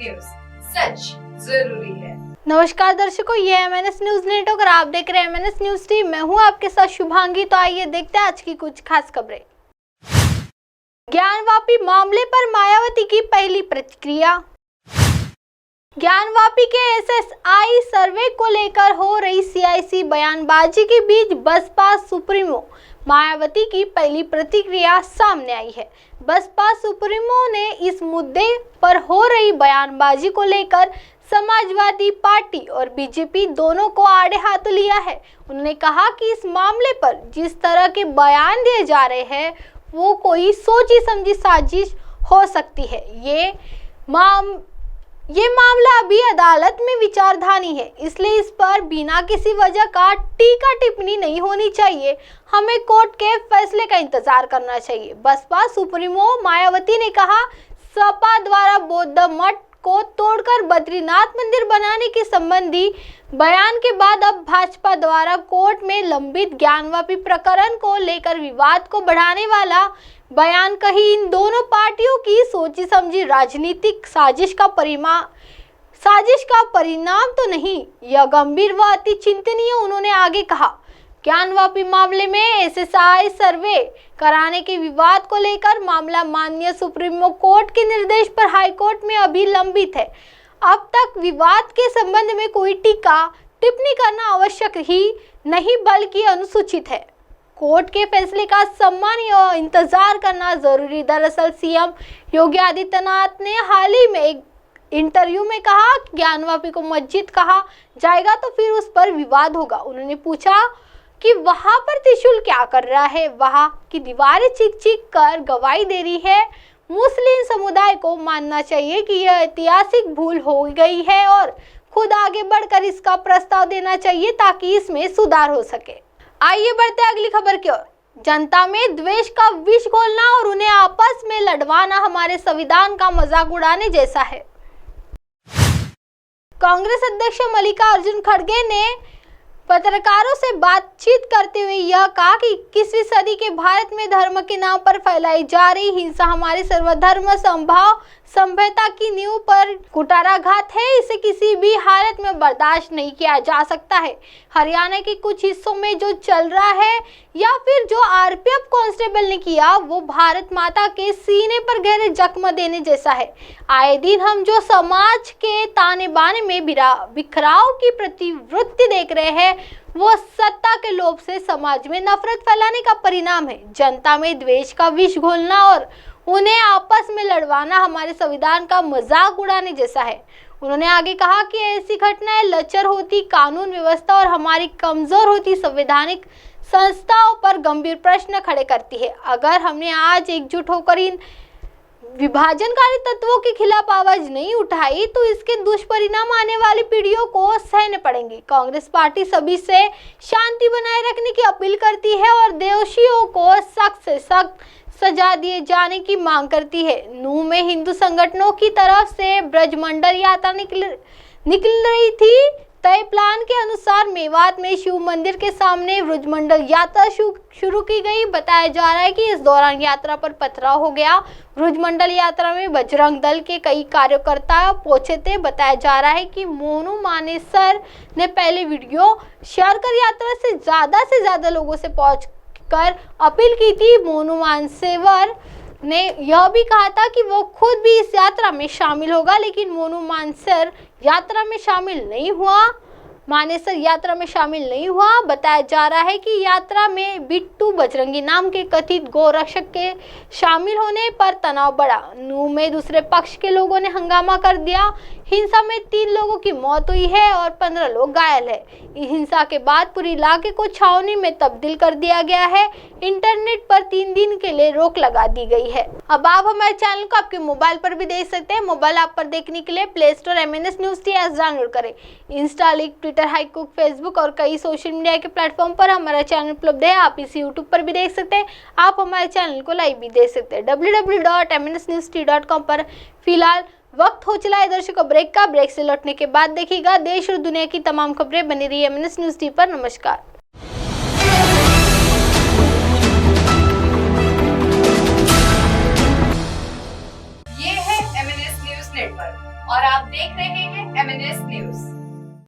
News, सच जरूरी है। नमस्कार दर्शकों, ये MNS न्यूज नेटवर्क और आप देख रहे हैं MNS न्यूज टीम। मैं हूं आपके साथ शुभांगी। तो आइए देखते हैं आज की कुछ खास खबरें। ज्ञानवापी मामले पर मायावती की पहली प्रतिक्रिया। ज्ञानवापी के SSI सर्वे को लेकर हो रही सियासी बयानबाजी के बीच बसपा सुप्रीमो मायावती की पहली प्रतिक्रिया सामने आई है। बसपा सुप्रीमो ने इस मुद्दे पर हो रही बयानबाजी को लेकर समाजवादी पार्टी और बीजेपी दोनों को आड़े हाथों लिया है। उन्होंने कहा कि इस मामले पर जिस तरह के बयान दिए जा रहे हैं वो कोई सोची समझी साजिश हो सकती है। ये मामला अभी अदालत में विचारधानी है, इसलिए इस पर बिना किसी वजह का टीका टिप्पणी नहीं होनी चाहिए। हमें कोर्ट के फैसले का इंतजार करना चाहिए। बसपा सुप्रीमो मायावती ने कहा, सपा द्वारा बौद्ध मठ को तोड़कर बद्रीनाथ मंदिर बनाने के संबंधी बयान के बाद अब भाजपा द्वारा कोर्ट में लंबित ज्ञानवापी प्रकरण को लेकर विवाद को बढ़ाने वाला बयान कहीं इन दोनों पार्टियों की सोची समझी राजनीतिक साजिश का परिणाम तो नहीं, यह गंभीर व अति चिंतनीय। उन्होंने आगे कहा, ज्ञानवापी मामले में SSI सर्वे कराने के विवाद को लेकर मामला माननीय सुप्रीमो कोर्ट के निर्देश पर हाईकोर्ट में अभी लंबित है। अब तक विवाद के संबंध में कोई टीका टिप्पणी करना आवश्यक ही नहीं बल्कि अनुचित है। कोर्ट के फैसले का सम्मान और इंतजार करना जरूरी। दरअसल सीएम योगी आदित्यनाथ ने हाल ही में एक इंटरव्यू में कहा, ज्ञानवापी को मस्जिद कहा जाएगा तो फिर उस पर विवाद होगा। उन्होंने पूछा कि वहां पर त्रिशूल क्या कर रहा है, वहां की दीवारें चीख चीख कर गवाही दे रही है। मुस्लिम समुदाय को मानना चाहिए कि यह ऐतिहासिक भूल हो गई है और खुद आगे बढ़कर इसका प्रस्ताव देना चाहिए ताकि इसमें सुधार हो सके। आइए बढ़ते हैं अगली खबर की ओर। जनता में द्वेष का विष घोलना और उन्हें आपस में लड़वाना हमारे संविधान का मजाक उड़ाने जैसा है। कांग्रेस अध्यक्ष मल्लिकार्जुन खड़गे ने पत्रकारों से बातचीत करते हुए यह कहा कि 21वीं सदी के भारत में धर्म के नाम पर फैलाई जा रही हिंसा हमारे सर्वधर्म समभाव सभ्यता की नींव पर कुठाराघात है। इसे किसी भी हालत में बर्दाश्त नहीं किया जा सकता है। हरियाणा के कुछ हिस्सों में जो चल रहा है या फिर जो RPF कांस्टेबल ने किया वो भारत माता के सीने पर गहरे जख्म देने जैसा है। आए दिन हम जो समाज के ताने बाने में बिखराव की प्रवृत्ति देख रहे हैं वो सत्ता के लोभ से समाज में नफरत फैलाने का परिणाम है। जनता में द्वेष का विष घोलना और उन्हें आपस में लड़वाना हमारे संविधान का मजाक उड़ाने जैसा है। उन्होंने आगे कहा कि ऐसी घटनाएं लचर होती कानून व्यवस्था और हमारी कमजोर होती संवैधानिक संस्थाओं पर गंभीर प्रश्न खड़े करती है। अगर हमने आज एकजुट होकर इन विभाजनकारी तत्वों के खिलाफ आवाज नहीं उठाई तो इसके दुष्परिणाम आने वाली पीढ़ियों को सहने पड़ेंगे। कांग्रेस पार्टी सभी से शांति बनाए रखने की अपील करती है और दोषियों को सख्त से सख्त सजा दिए जाने की मांग करती है। नूंह में हिंदू संगठनों की तरफ से ब्रजमंडल यात्रा निकल रही थी। तय प्लान के अनुसार मेवात में शिव मंदिर के सामने ब्रजमंडल यात्रा शुरू की गई। बताया जा रहा है कि इस दौरान यात्रा पर पथराव हो गया। ब्रजमंडल यात्रा में बजरंग दल के कई कार्यकर्ता पहुंचे थे। बताया जा रहा है कि मोनू मानेसर ने पहले वीडियो शेयर कर यात्रा से ज्यादा लोगों से पहुंचकर अपील की थी। मोनू मानेसर ने यह भी कहा था कि वो खुद भी इस यात्रा में शामिल होगा, लेकिन मोनू मानेसर यात्रा में शामिल नहीं हुआ। बताया जा रहा है कि यात्रा में बिट्टू बजरंगी नाम के कथित गोरक्षक के शामिल होने पर तनाव बढ़ा। नूंह में दूसरे पक्ष के लोगों ने हंगामा कर दिया। हिंसा में 3 लोगों की मौत हुई है और 15 लोग घायल है। इस हिंसा के बाद पूरे इलाके को छावनी में तब्दील कर दिया गया है। इंटरनेट पर 3 दिन के लिए रोक लगा दी गई है। अब आप हमारे चैनल को आपके मोबाइल पर भी देख सकते हैं। मोबाइल ऐप पर देखने के लिए play store MNS news T download करें। इंस्टा, लिंक, ट्विटर, हाईकुक, फेसबुक और कई सोशल मीडिया के प्लेटफॉर्म पर हमारा चैनल उपलब्ध है। आप इसे यूट्यूब पर भी देख सकते हैं। आप हमारे चैनल को लाइव भी देख सकते हैं www.mnsnewst.com पर। फिलहाल वक्त हो चला है दर्शकों ब्रेक का। ब्रेक से लौटने के बाद देखिएगा देश और दुनिया की तमाम खबरें। बनी रही MNS न्यूज टी पर। नमस्कार। ये है MNS न्यूज नेटवर्क। और आप देख रहे हैं MNS न्यूज।